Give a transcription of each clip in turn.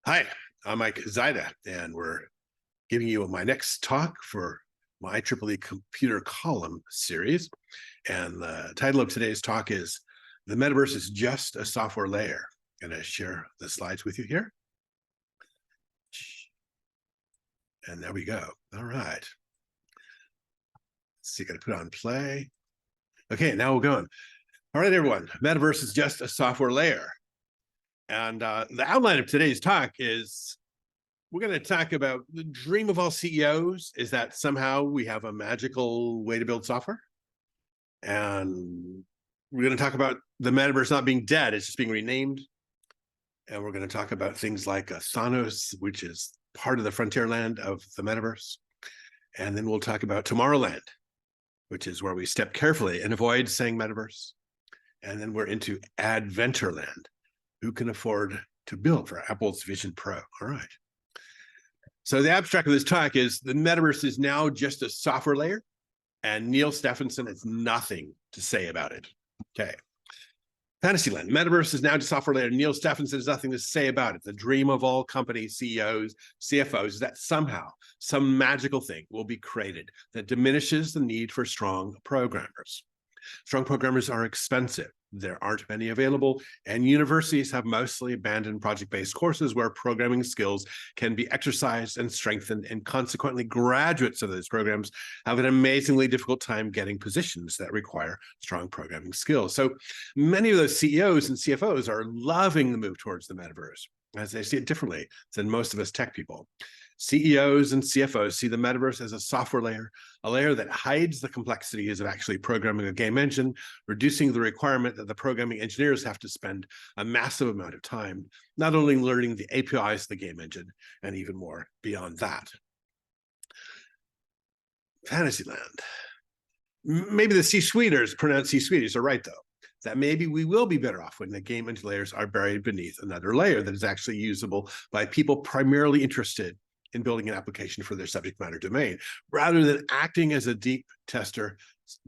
Hi, I'm Mike Zyda, and we're giving you my next talk for my IEEE Computer Column series. And the title of today's talk is The Metaverse is Just a Software Layer. I'm going to share the slides with you here. And there we go. All right. Let's see, got to put on play. Okay, now we're going. All right, everyone. Metaverse is just a software layer. And the outline of today's talk is we're going to talk about the dream of all CEOs is that somehow we have a magical way to build software. And we're going to talk about the metaverse not being dead, it's just being renamed. And we're going to talk about things like Thanos, which is part of the frontier land of the metaverse. And then we'll talk about Tomorrowland, which is where we step carefully and avoid saying metaverse. And then we're into Adventureland. Who can afford to build for Apple's Vision Pro? All right. So the abstract of this talk is the metaverse is now just a software layer, and Neil Stephenson has nothing to say about it. Okay. Fantasyland, metaverse is now just software layer. Neil Stephenson has nothing to say about it. The dream of all company CEOs, CFOs is that somehow some magical thing will be created that diminishes the need for strong programmers. Strong programmers are expensive. There aren't many available, and universities have mostly abandoned project-based courses where programming skills can be exercised and strengthened, and consequently graduates of those programs have an amazingly difficult time getting positions that require strong programming skills. So many of those CEOs and CFOs are loving the move towards the metaverse, as they see it differently than most of us tech people. CEOs and CFOs see the metaverse as a software layer, a layer that hides the complexities of actually programming a game engine, reducing the requirement that the programming engineers have to spend a massive amount of time, not only learning the APIs of the game engine, and even more beyond that. Fantasyland. Maybe the C-suiters, pronounced C-suiters, are right, though, that maybe we will be better off when the game engine layers are buried beneath another layer that is actually usable by people primarily interested in building an application for their subject matter domain, rather than acting as a deep tester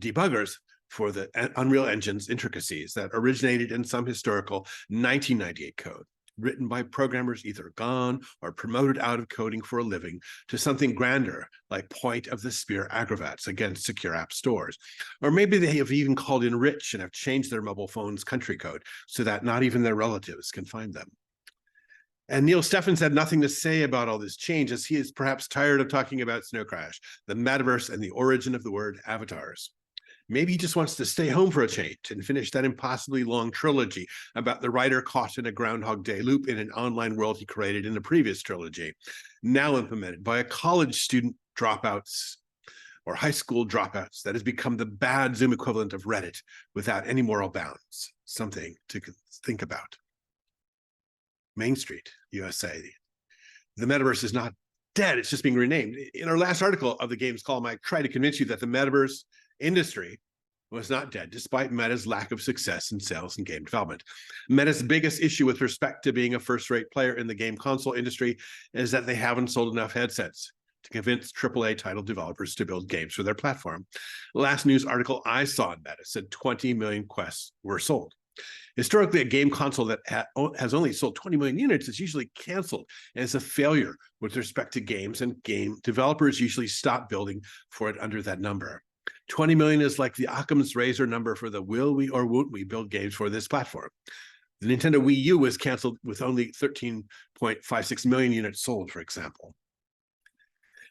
debuggers for the Unreal Engine's intricacies that originated in some historical 1998 code, written by programmers either gone or promoted out of coding for a living to something grander, like point of the spear agravats against secure app stores. Or maybe they have even called in rich and have changed their mobile phone's country code so that not even their relatives can find them. And Neil Stephenson had nothing to say about all this change, as he is perhaps tired of talking about Snow Crash, the metaverse, and the origin of the word avatars. Maybe he just wants to stay home for a change and finish that impossibly long trilogy about the writer caught in a Groundhog Day loop in an online world he created in the previous trilogy, now implemented by a college student dropouts or high school dropouts that has become the bad Zoom equivalent of Reddit without any moral bounds. Something to think about. Main Street, USA. The metaverse is not dead, it's just being renamed. In our last article of the Games Column, I tried to convince you that the metaverse industry was not dead, despite Meta's lack of success in sales and game development. Meta's biggest issue with respect to being a first-rate player in the game console industry is that they haven't sold enough headsets to convince AAA title developers to build games for their platform. The last news article I saw on Meta said 20 million Quests were sold. Historically, a game console that has only sold 20 million units is usually canceled and is a failure with respect to games, and game developers usually stop building for it under that number. 20 million is like the Occam's razor number for the will we or won't we build games for this platform. The Nintendo Wii U was canceled with only 13.56 million units sold, for example.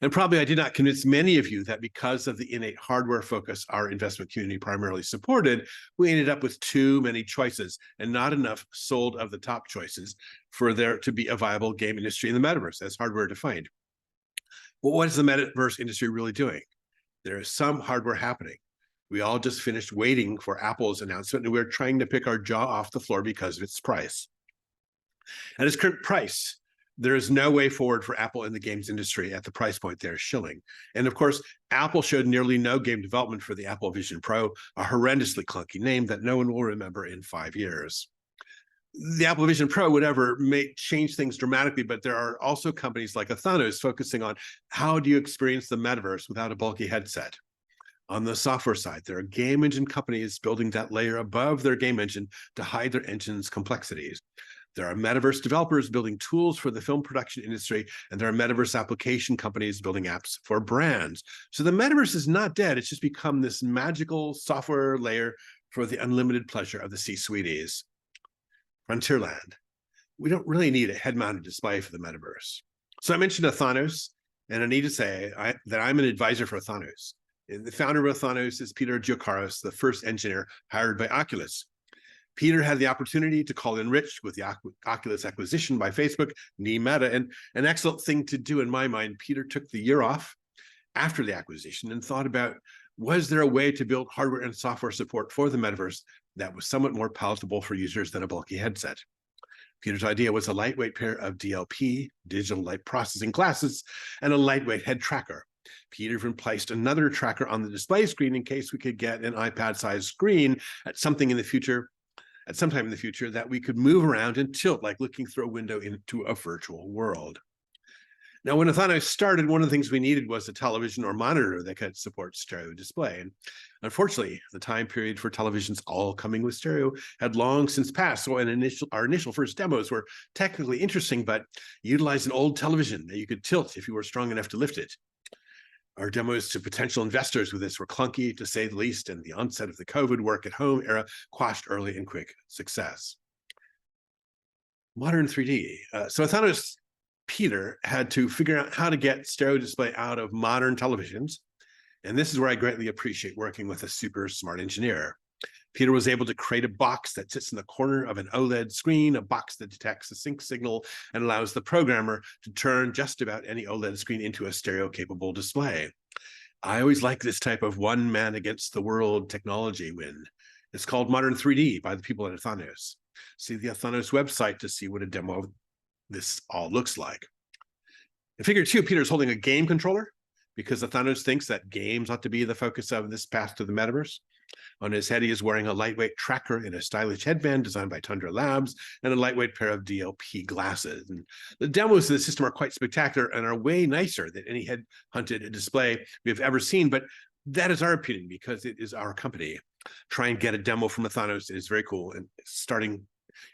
And probably I did not convince many of you that because of the innate hardware focus our investment community primarily supported, we ended up with too many choices and not enough sold of the top choices for there to be a viable game industry in the metaverse as hardware defined. Well, what is the metaverse industry really doing? There is some hardware happening. We all just finished waiting for Apple's announcement, and we're trying to pick our jaw off the floor because of its price. At its current price, there is no way forward for Apple in the games industry at the price point they're shilling. And of course, Apple showed nearly no game development for the Apple Vision Pro, a horrendously clunky name that no one will remember in 5 years. The Apple Vision Pro would ever change things dramatically, but there are also companies like Thanos focusing on how do you experience the metaverse without a bulky headset. On the software side, there are game engine companies building that layer above their game engine to hide their engine's complexities. There are metaverse developers building tools for the film production industry, and there are metaverse application companies building apps for brands. So the metaverse is not dead. It's just become this magical software layer for the unlimited pleasure of the C-suites. Frontierland. We don't really need a head-mounted display for the metaverse. So I mentioned Thanos, and I need to say that I'm an advisor for Thanos. The founder of Thanos is Peter Giacaros, the first engineer hired by Oculus. Peter had the opportunity to call in rich with the Oculus acquisition by Facebook, Meta, and an excellent thing to do in my mind. Peter took the year off after the acquisition and thought about, was there a way to build hardware and software support for the metaverse that was somewhat more palatable for users than a bulky headset? Peter's idea was a lightweight pair of DLP, digital light processing glasses, and a lightweight head tracker. Peter even placed another tracker on the display screen in case we could get an iPad-sized screen at sometime in the future that we could move around and tilt, like looking through a window into a virtual world. Now, when Thanos started, one of the things we needed was a television or monitor that could support stereo display. And unfortunately, the time period for televisions all coming with stereo had long since passed. So our initial first demos were technically interesting, but utilized an old television that you could tilt if you were strong enough to lift it. Our demos to potential investors with this were clunky, to say the least, and the onset of the COVID work-at-home era quashed early and quick success. Modern 3D. So Thanos Peter had to figure out how to get stereo display out of modern televisions. And this is where I greatly appreciate working with a super smart engineer. Peter was able to create a box that sits in the corner of an OLED screen, a box that detects a sync signal and allows the programmer to turn just about any OLED screen into a stereo-capable display. I always like this type of one man against the world technology win. It's called Modern 3D by the people at Thanos. See the Thanos website to see what a demo of this all looks like. In figure 2, Peter's holding a game controller because Thanos thinks that games ought to be the focus of this path to the metaverse. On his head, he is wearing a lightweight tracker in a stylish headband designed by Tundra Labs and a lightweight pair of DLP glasses. And the demos of the system are quite spectacular and are way nicer than any head-hunted display we've ever seen. But that is our opinion because it is our company. Try and get a demo from Thanos. It is very cool and startling.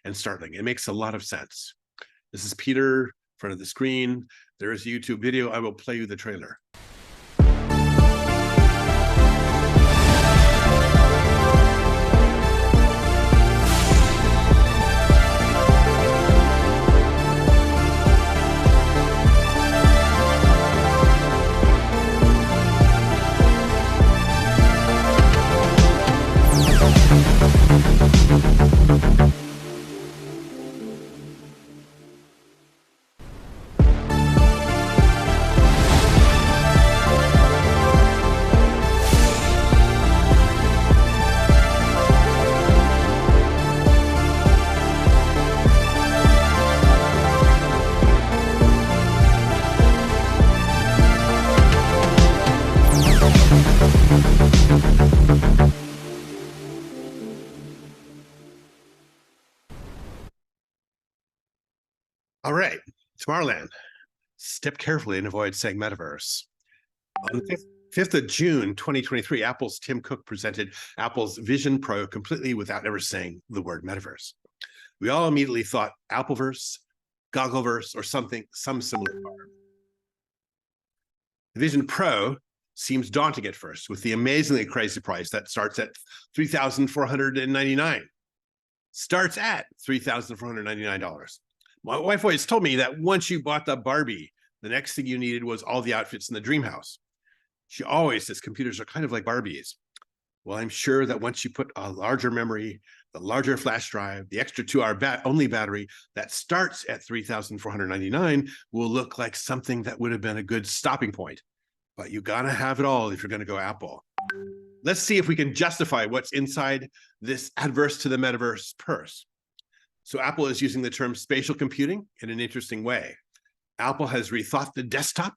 It makes a lot of sense. This is Peter in front of the screen. There is a YouTube video. I will play you the trailer. All right, Tomorrowland. Step carefully and avoid saying metaverse. On the 5th of June, 2023, Apple's Tim Cook presented Apple's Vision Pro completely without ever saying the word metaverse. We all immediately thought Appleverse, Goggleverse, or some similar form. The Vision Pro seems daunting at first, with the amazingly crazy price that starts at $3,499. Starts at $3,499. My wife always told me that once you bought the Barbie, the next thing you needed was all the outfits in the dream house. She always says computers are kind of like Barbies. Well, I'm sure that once you put a larger memory, the larger flash drive, the extra 2-hour only battery that starts at $3,499 will look like something that would have been a good stopping point. But you gotta have it all if you're gonna go Apple. Let's see if we can justify what's inside this adverse to the metaverse purse. So Apple is using the term spatial computing in an interesting way. Apple has rethought the desktop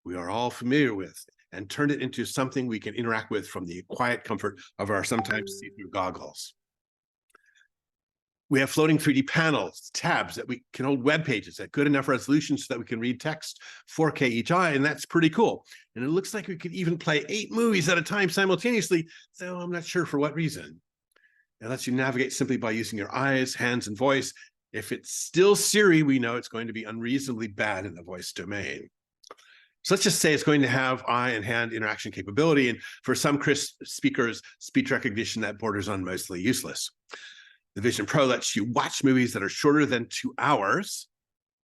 we are all familiar with and turned it into something we can interact with from the quiet comfort of our sometimes see-through goggles. We have floating 3D panels, tabs that we can hold web pages at good enough resolution so that we can read text 4K each eye, and that's pretty cool. And it looks like we could even play 8 movies at a time simultaneously, though I'm not sure for what reason. It lets you navigate simply by using your eyes, hands, and voice. If it's still Siri, we know it's going to be unreasonably bad in the voice domain. So let's just say it's going to have eye and hand interaction capability, and for some crisp speakers, speech recognition that borders on mostly useless. The Vision Pro lets you watch movies that are shorter than 2 hours,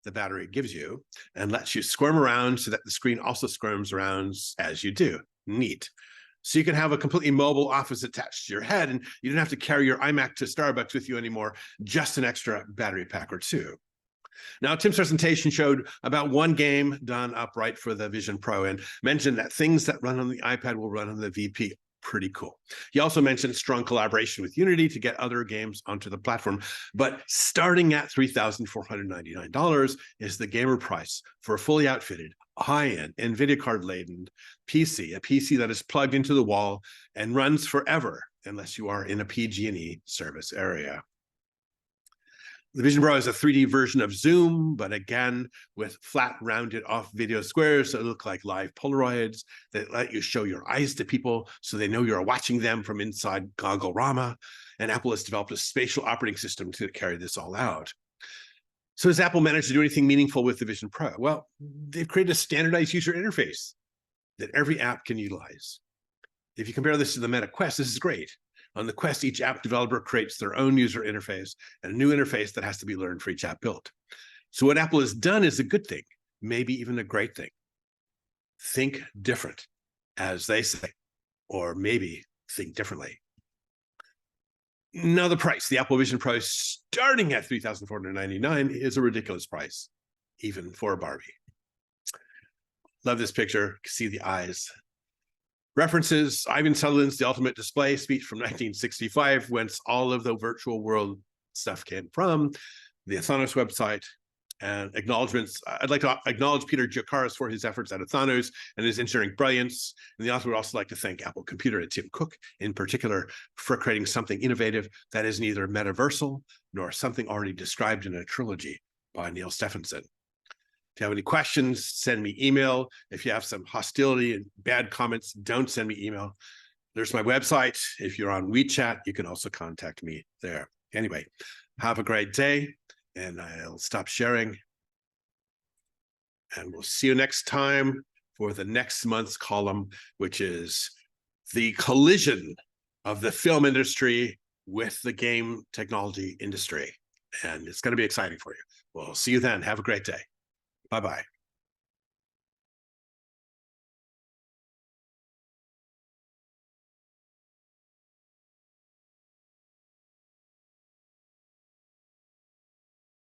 the battery gives you, and lets you squirm around so that the screen also squirms around as you do. Neat. So you can have a completely mobile office attached to your head, and you don't have to carry your iMac to Starbucks with you anymore, just an extra battery pack or two. Now, Tim's presentation showed about one game done upright for the Vision Pro and mentioned that things that run on the iPad will run on the VP. Pretty cool. He also mentioned strong collaboration with Unity to get other games onto the platform, but starting at $3,499 is the gamer price for a fully outfitted, high-end, NVIDIA card-laden PC, a PC that is plugged into the wall and runs forever unless you are in a PG&E service area. The Vision Pro is a 3D version of Zoom, but again, with flat, rounded off video squares that look like live Polaroids that let you show your eyes to people so they know you're watching them from inside Goggle-rama. And Apple has developed a spatial operating system to carry this all out. So has Apple managed to do anything meaningful with the Vision Pro? Well, they've created a standardized user interface that every app can utilize. If you compare this to the Meta Quest, this is great. On the Quest, each app developer creates their own user interface and a new interface that has to be learned for each app built. So what Apple has done is a good thing, maybe even a great thing. Think different, as they say, or maybe think differently. Now the price, the Apple Vision Pro starting at $3,499 is a ridiculous price, even for a Barbie. Love this picture, see the eyes. References, Ivan Sutherland's The Ultimate Display speech from 1965, whence all of the virtual world stuff came from, the Athanos website, and acknowledgements. I'd like to acknowledge Peter Giacaris for his efforts at Athanos and his engineering brilliance. And the author would also like to thank Apple Computer and Tim Cook in particular for creating something innovative that is neither metaversal nor something already described in a trilogy by Neil Stephenson. If you have any questions, send me email. If you have some hostility and bad comments, don't send me email. There's my website. If you're on WeChat, you can also contact me there. Anyway, have a great day, and I'll stop sharing. And we'll see you next time for the next month's column, which is the collision of the film industry with the game technology industry. And it's going to be exciting for you. We'll see you then. Have a great day. Bye-bye.